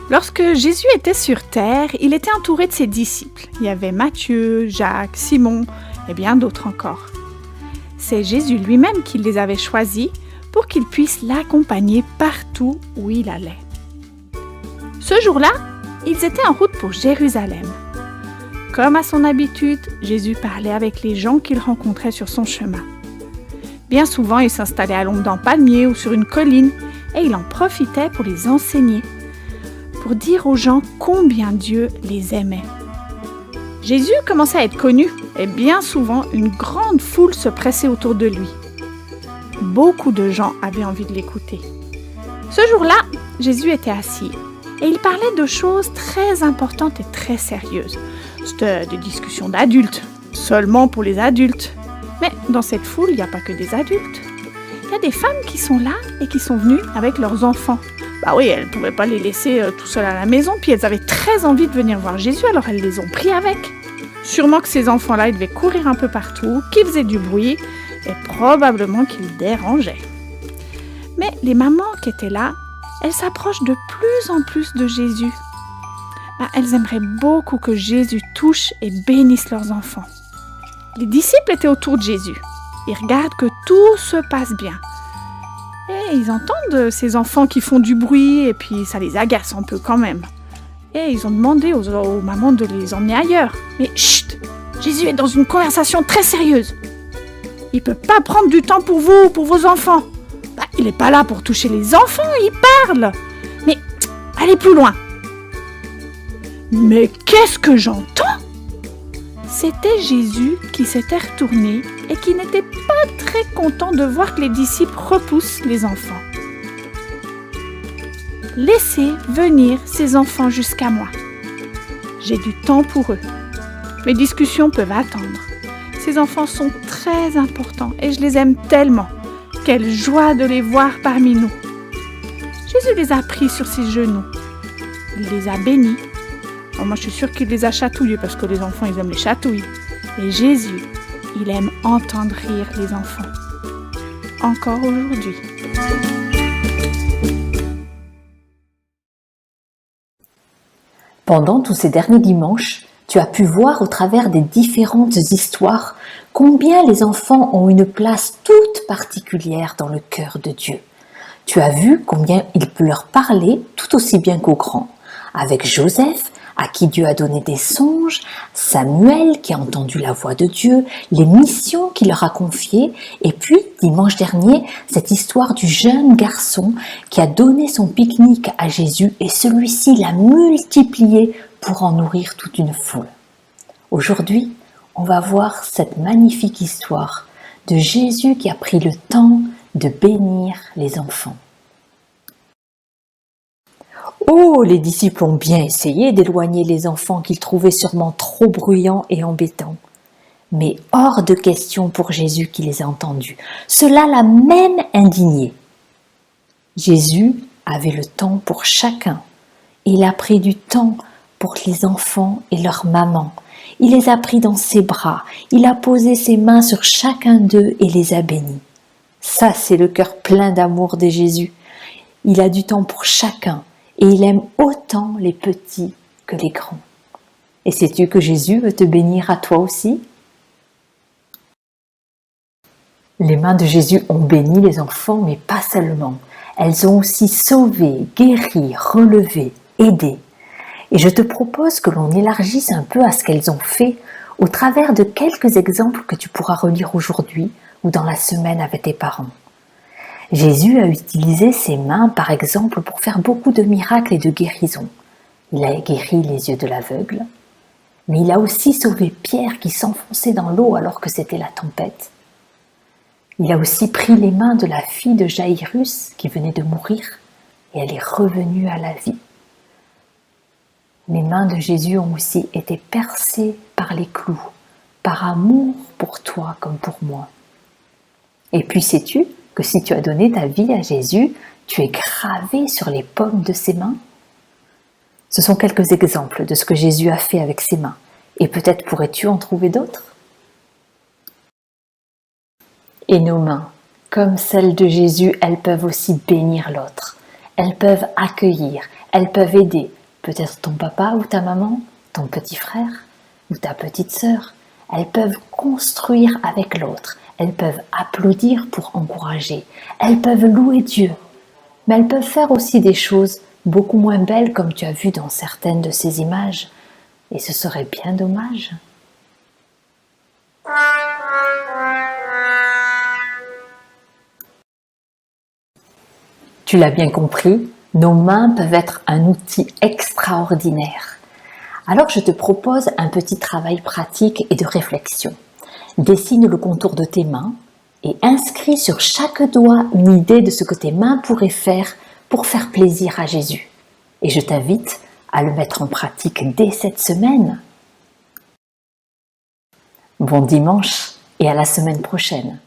Lorsque Jésus était sur terre, il était entouré de ses disciples. Il y avait Matthieu, Jacques, Simon et bien d'autres encore. C'est Jésus lui-même qui les avait choisis pour qu'ils puissent l'accompagner partout où il allait. Ce jour-là, ils étaient en route pour Jérusalem. Comme à son habitude, Jésus parlait avec les gens qu'il rencontrait sur son chemin. Bien souvent, il s'installait à l'ombre d'un palmier ou sur une colline et il en profitait pour les enseigner, pour dire aux gens combien Dieu les aimait. Jésus commençait à être connu et bien souvent, une grande foule se pressait autour de lui. Beaucoup de gens avaient envie de l'écouter. Ce jour-là, Jésus était assis et il parlait de choses très importantes et très sérieuses. C'était des discussions d'adultes, seulement pour les adultes. Mais dans cette foule, il n'y a pas que des adultes. Il y a des femmes qui sont là et qui sont venues avec leurs enfants. Bah oui, elles ne pouvaient pas les laisser tout seules à la maison, puis elles avaient très envie de venir voir Jésus, alors elles les ont pris avec. Sûrement que ces enfants-là, ils devaient courir un peu partout, qu'ils faisaient du bruit et probablement qu'ils dérangeaient. Mais les mamans qui étaient là, elles s'approchent de plus en plus de Jésus. Elles aimeraient beaucoup que Jésus touche et bénisse leurs enfants. Les disciples étaient autour de Jésus. Ils regardent que tout se passe bien. Et ils entendent ces enfants qui font du bruit et puis ça les agace un peu quand même. Et ils ont demandé aux mamans de les emmener ailleurs. Mais chut! Jésus est dans une conversation très sérieuse. Il ne peut pas prendre du temps pour vous ou pour vos enfants. Il n'est pas là pour toucher les enfants, il parle. Mais allez plus loin. Mais qu'est-ce que j'entends? C'était Jésus qui s'était retourné et qui n'était pas très content de voir que les disciples repoussent les enfants. Laissez venir ces enfants jusqu'à moi. J'ai du temps pour eux. Mes discussions peuvent attendre. Ces enfants sont très importants et je les aime tellement. Quelle joie de les voir parmi nous. Jésus les a pris sur ses genoux. Il les a bénis. Moi, je suis sûre qu'il les a chatouillés parce que les enfants, ils aiment les chatouilles. Et Jésus, il aime entendre rire les enfants. Encore aujourd'hui. Pendant tous ces derniers dimanches, tu as pu voir au travers des différentes histoires combien les enfants ont une place toute particulière dans le cœur de Dieu. Tu as vu combien il peut leur parler tout aussi bien qu'aux grands. Avec Joseph, à qui Dieu a donné des songes, Samuel qui a entendu la voix de Dieu, les missions qu'il leur a confiées, et puis, dimanche dernier, cette histoire du jeune garçon qui a donné son pique-nique à Jésus et celui-ci l'a multiplié pour en nourrir toute une foule. Aujourd'hui, on va voir cette magnifique histoire de Jésus qui a pris le temps de bénir les enfants. Oh, les disciples ont bien essayé d'éloigner les enfants qu'ils trouvaient sûrement trop bruyants et embêtants. Mais hors de question pour Jésus qui les a entendus. Cela l'a même indigné. Jésus avait le temps pour chacun. Il a pris du temps pour les enfants et leur maman. Il les a pris dans ses bras. Il a posé ses mains sur chacun d'eux et les a bénis. Ça, c'est le cœur plein d'amour de Jésus. Il a du temps pour chacun. Et il aime autant les petits que les grands. Et sais-tu que Jésus veut te bénir à toi aussi? Les mains de Jésus ont béni les enfants, mais pas seulement. Elles ont aussi sauvé, guéri, relevé, aidé. Et je te propose que l'on élargisse un peu à ce qu'elles ont fait au travers de quelques exemples que tu pourras relire aujourd'hui ou dans la semaine avec tes parents. Jésus a utilisé ses mains, par exemple, pour faire beaucoup de miracles et de guérisons. Il a guéri les yeux de l'aveugle, mais il a aussi sauvé Pierre qui s'enfonçait dans l'eau alors que c'était la tempête. Il a aussi pris les mains de la fille de Jaïrus qui venait de mourir et elle est revenue à la vie. Les mains de Jésus ont aussi été percées par les clous, par amour pour toi comme pour moi. Et puis sais-tu que si tu as donné ta vie à Jésus, tu es gravé sur les paumes de ses mains? Ce sont quelques exemples de ce que Jésus a fait avec ses mains. Et peut-être pourrais-tu en trouver d'autres? Et nos mains, comme celles de Jésus, elles peuvent aussi bénir l'autre. Elles peuvent accueillir, elles peuvent aider, peut-être ton papa ou ta maman, ton petit frère ou ta petite sœur. Elles peuvent construire avec l'autre, elles peuvent applaudir pour encourager, elles peuvent louer Dieu. Mais elles peuvent faire aussi des choses beaucoup moins belles comme tu as vu dans certaines de ces images. Et ce serait bien dommage. Tu l'as bien compris, nos mains peuvent être un outil extraordinaire. Alors je te propose un petit travail pratique et de réflexion. Dessine le contour de tes mains et inscris sur chaque doigt une idée de ce que tes mains pourraient faire pour faire plaisir à Jésus. Et je t'invite à le mettre en pratique dès cette semaine. Bon dimanche et à la semaine prochaine.